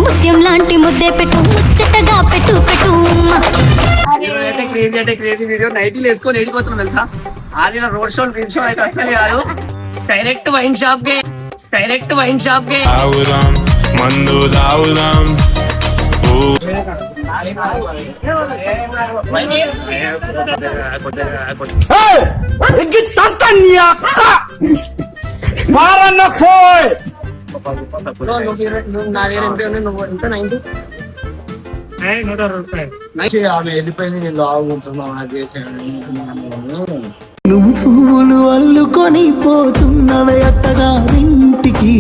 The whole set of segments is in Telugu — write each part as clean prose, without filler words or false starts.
ముత్యం లాంటి ముద్దే పెట్టు ముచ్చటగా పెట్టు పెట్టు క్రియేటివ్ వీడియో నైట్లు వేసుకొని వెళ్ళిపోతున్నాం తెలుసా. ఆదిన రోడ్ షో రీల్ షో అయితే అసలు కాదు. డైరెక్ట్ వైన్ షాప్ కే తాగుదాం మందు తాగుదాం. నువ్వు పువ్వులు అల్లుకొని పోతున్నవే అత్తగారింటికి.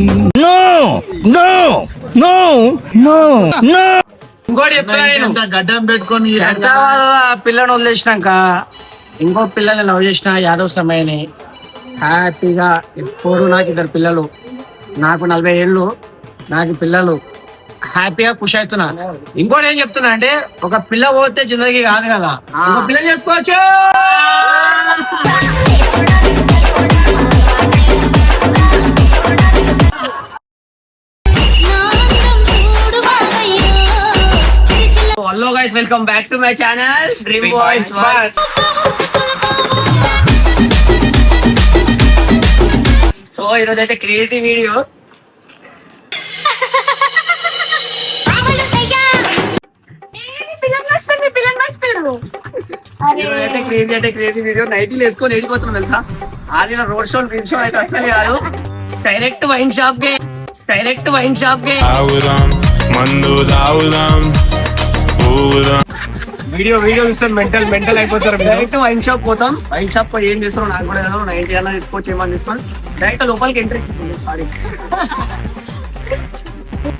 ఇంకోటి గడ్డం పెట్టుకొని పిల్లని వదిలేసినాక ఇంకో పిల్లల్ని లవ్ చేసిన యాదవ్ సమయని హ్యాపీగా ఎప్పుడు నాకు 2 పిల్లలు, నాకు 40 ఏళ్ళు, నాకు పిల్లలు, హ్యాపీగా ఖుషి అవుతున్నా. ఇంకోటి ఏం చెప్తున్నా అంటే ఒక పిల్ల పోతే జిందగీ కాదు కదా, ఇంకో పిల్ల చేసుకోవచ్చు. Hello guys, welcome back to my channel dream boys world. So ఈరోజు అయితే క్రియేటివ్ వీడియో. క్రియేటివ్ వీడియో నైట్లు వేసుకొని వెళ్ళిపోతున్నాం తెలుసా. ఆదిన రోడ్ షో రీల్ షో అయితే అసలు కాదు. డైరెక్ట్ వైన్ షాప్ కే తాగుదాం మందు తాగుదాం. వీడియో చూస్తే మెంటల్ అయిపోతారు. డైరెక్ట్ వైన్ షాప్ పోతాం. వైన్ షాప్ ఏం చేస్తారో నాకు కూడా 90 అన్న తీసుకోవచ్చు, ఏమని తీసుకొని డైరెక్ట్ లోపలికి entry. Sorry.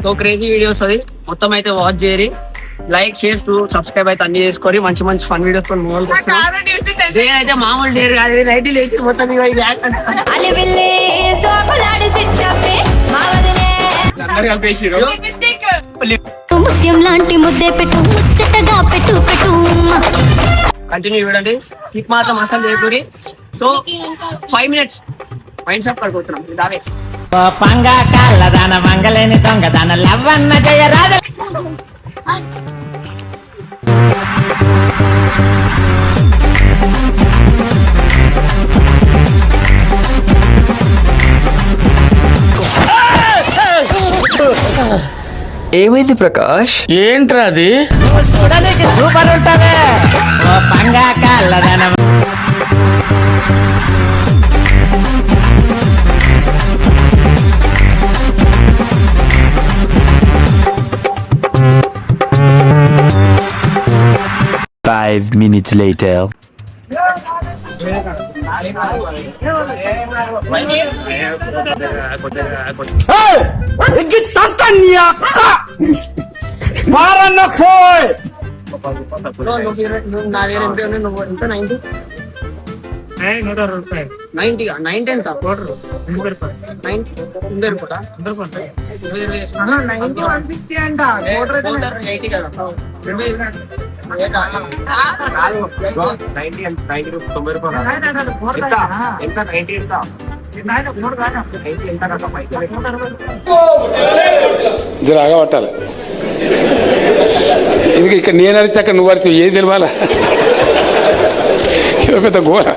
So crazy videos అది మొత్తం అయితే వాచ్ చేయరి. లైక్ షేర్ సబ్స్క్రైబ్ అయితే అన్ని చేసుకొని మంచి మంచి ఫన్ వీడియోస్ తో నేనైతే మామూలు డేర్ కాదు, నైట్ లేచి మొత్తం ముత్యం లాంటి ముద్దే పెట్టు ముచ్చటగా పెట్టు పెట్టు. కంటిన్యూ చూడండి, స్కిప్ మాత్రం అసలు చేయకూరి. సో 5 minutes వైన్ షాప్ పడుకుంటున్నాం. దావే పంగా కాళ్ళదాన మంగలేని దొంగదాన లవ్వన్న జయరాజ. ఏమైంది ప్రకాష్? ఏంట్రా అది? చూడడానికి సూపర్ ఉంటదే ఓ పంగా కాళ్ళదాన. Five minutes later. జరాగా పట్టాలి. ఇది ఇక్కడ నేను అరిస్తే అక్కడ నువ్వు అరిస్తే ఏది తెలియాలా? పెద్ద ఘోర.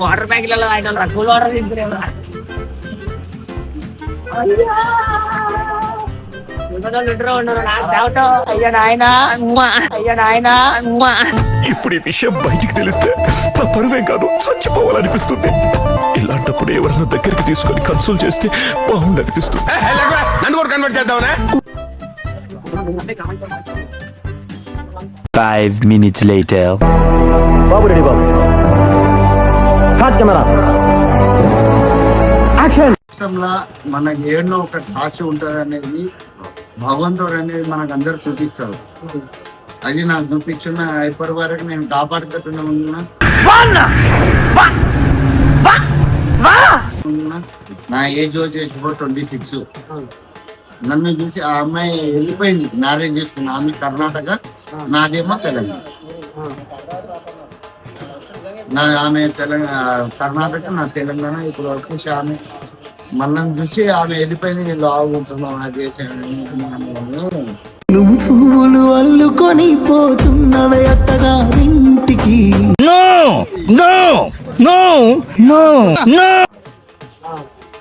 వాటర్ ప్యాకెట్లలో కూల్ వాటర్ ఇప్పుడు ఈ విషయం బయటికి తెలిస్తే నా పరువే కాదు చచ్చిపోవాలనిపిస్తుంది. ఇలాంటప్పుడు ఎవరైనా దగ్గరికి తీసుకొని కన్సోల్ చేస్తే బాగుండనిపిస్తుంది. నన్ను కూడా కన్వర్ట్ చేద్దామనే. 5 minutes later. బాబు రెడీ బాబు. Hot camera action. మనకి ఏడో ఒక సాక్షి ఉంటుంది అనేది భగవంతుడు అనేది మనకు అందరు చూపిస్తాడు. అది నాకు చూపించిన ఇప్పటి వరకు నేను కాపాడుకుంటున్నా ఉన్నా. నా ఏజ్ వచ్చేసి 26. నన్ను చూసి ఆ అమ్మాయి వెళ్ళిపోయింది, మ్యారేజ్ చేసుకున్న ఆమె కర్ణాటక, నాదేమో తెలంగాణ. ఆమె కర్ణాటక, నా తెలంగాణ. ఇప్పుడు వచ్చేసి ఆమె మనల్ని చూసి ఆమె వెళ్ళిపోయింది, నేను లాగుంటున్నావు అది చేసాను. నువ్వు పువ్వులు అల్లుకొని పోతున్నవే అత్తగారింటికి.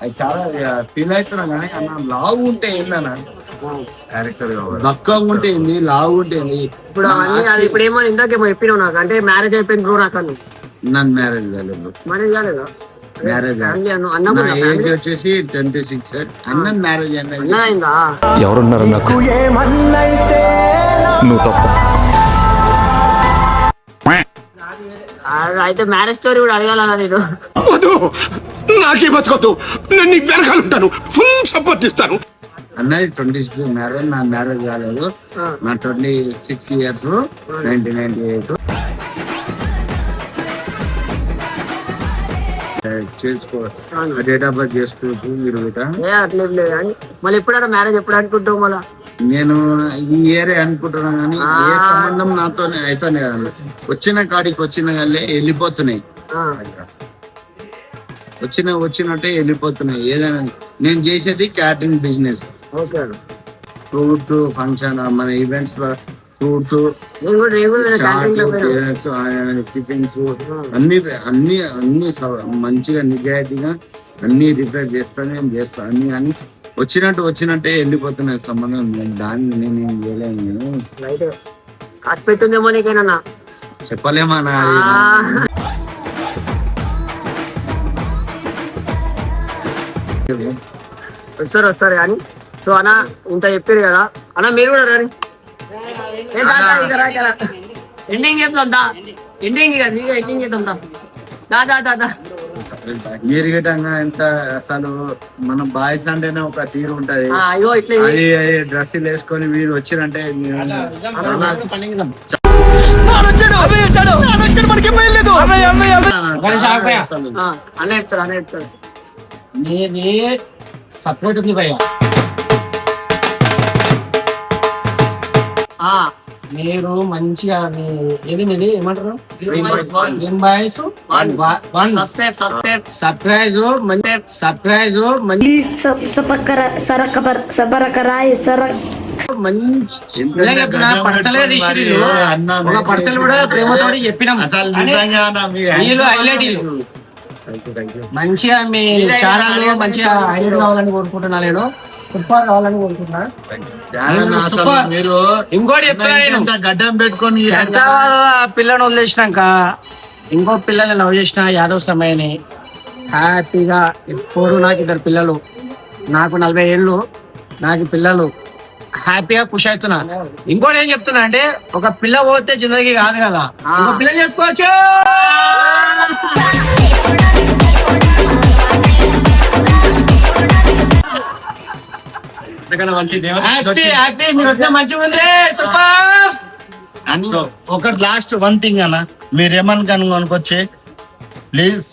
అది చాలా ఫీల్ అవుతున్నా కానీ అన్న లావు ఉంటే ఏందన్నా, బక్కగా ఉంటే ఏంది, లావు ఉంటే ఏంది. ఇప్పుడు ఇప్పుడు ఏమో ఇందాకేమో చెప్పినావు నాకు, అంటే మ్యారేజ్ అయిపోయింది బ్రో నాకు అన్న. నన్ను మ్యారేజ్ కాలేదు, మ్యారేజ్ కాలేదా? మ్యారేజ్ ఏజ్ వచ్చేసి 26. అన్న మ్యారేజ్ అయిందా? ఎవరున్నారు నాకు? ఏమన్నైతే నువ్వు తప్ప. అయితే మ్యారేజ్ స్టోరీ కూడా అడగాల నేను. నాకే బతకొద్దు, నేను వెనకాలంటాను, ఫుల్ సపోర్ట్ ఇస్తాను. అన్నది 26 మ్యారేజ్, నా మ్యారేజ్ కాలేదు. నా 26 years 1998 చేసుకో, డేట్ ఆఫ్ బర్త్ చేసుకోవచ్చు మీరు. అట్లేదు లేదు కానీ మళ్ళీ ఎప్పుడైనా మ్యారేజ్ ఎప్పుడు అనుకుంటావు మళ్ళీ? నేను ఈ ఇయర్ అనుకుంటున్నా కానీ ఏ సంబంధం నాతోనే అయితేనే కదండి. వచ్చిన కాడికి వచ్చిన వాళ్ళే వెళ్ళిపోతున్నాయి, వచ్చినట్టే వెళ్ళిపోతున్నాయి. ఏదైనా నేను చేసేది క్యాటరింగ్ బిజినెస్. ఫ్రూట్స్ ఫంక్షన్, మన ఈవెంట్స్ లో ఫ్రూట్స్, టిఫిన్స్ అన్ని మంచిగా నిజాయితీగా అన్ని రిపేర్ చేస్తాను, నేను చేస్తాను అన్ని. అని వచ్చినట్టే వెళ్ళిపోతున్నాయి సంబంధం. దాన్ని నేనేం చేయలేను, నేను పెట్టిందేమో నీకేనా చెప్పలేమా. వస్తారు కానీ. సో అన్న ఇంత చెప్పారు కదా అన్న, మీరు కూడా రాని ఎండింగ్ చేద్దాం, ఎండింగ్ ఎండింగ్ చేద్దాం. మీరు గిట్టంగా ఎంత అసలు మన బాయ్స్ అంటేనే ఒక తీరు ఉంటది. అయ్యో ఇట్లా అది డ్రెస్సులు వేసుకొని వీళ్ళు వచ్చిరంటే అన్న చెప్తారు. నీది సపరేట్ ఉంది భయ్య. మీరు మంచిగా ఏది ఏమంటారు సర్ప్రైజ్ మంచి పర్సల్ కూడా ప్రేమతో చెప్పినాం. మంచిగా మీ ఛానల్ మంచిగా హైలైట్ కావాలని కోరుకుంటున్నా, నేను సూపర్ కావాలని కోరుకుంటున్నా. ఇంకోటి చెప్తున్నా, గడ్డం పెట్టుకొని పిల్లని వదిలేసినాక ఇంకో పిల్లల్ని లవ్ చేసిన యాదవ్ సమయని హ్యాపీగా ఎప్పుడు నాకు 2 పిల్లలు, నాకు 40 ఏళ్ళు, నాకు పిల్లలు, హ్యాపీగా ఖుషి అవుతున్నా. ఇంకోటి ఏం చెప్తున్నా అంటే, ఒక పిల్ల పోతే జిందగీ కాదు కదా, ఇంకో పిల్ల చేసుకోవచ్చు. ఒక లాస్ట్ 1 thing అన్న, మీరేమని కనుకొచ్చే please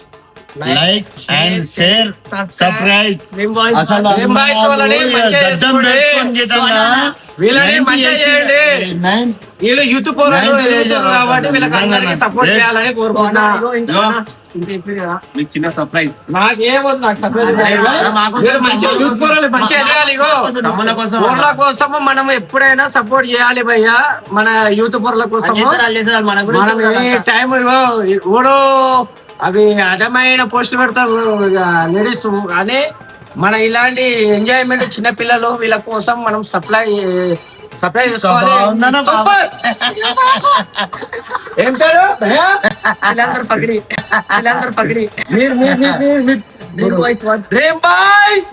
like and share subscribe. అసలు వీళ్ళు యూట్యూబ్ కాబట్టి వీళ్ళకి సపోర్ట్ చేయాలని కోరుకుంటున్నా. మీకు చిన్న సర్ప్రైజ్. నాకేమొద్దు, నాకు సర్ప్రైజ్ మంచిగా కోసం మనం ఎప్పుడైనా సపోర్ట్ చేయాలి భయ్యా. మన యూట్యూబర్ల కోసం మనం టైం ఓడో అవి అదమైన పోస్టులు పెడతారు లేడీస్ కానీ, మన ఇలాంటి ఎంజాయ్మెంట్ చిన్న పిల్లలు వీళ్ళ కోసం మనం సప్లై చేసుకోవాలి. ఏం పేరు? పగిడి డ్రీమ్ బాయ్స్.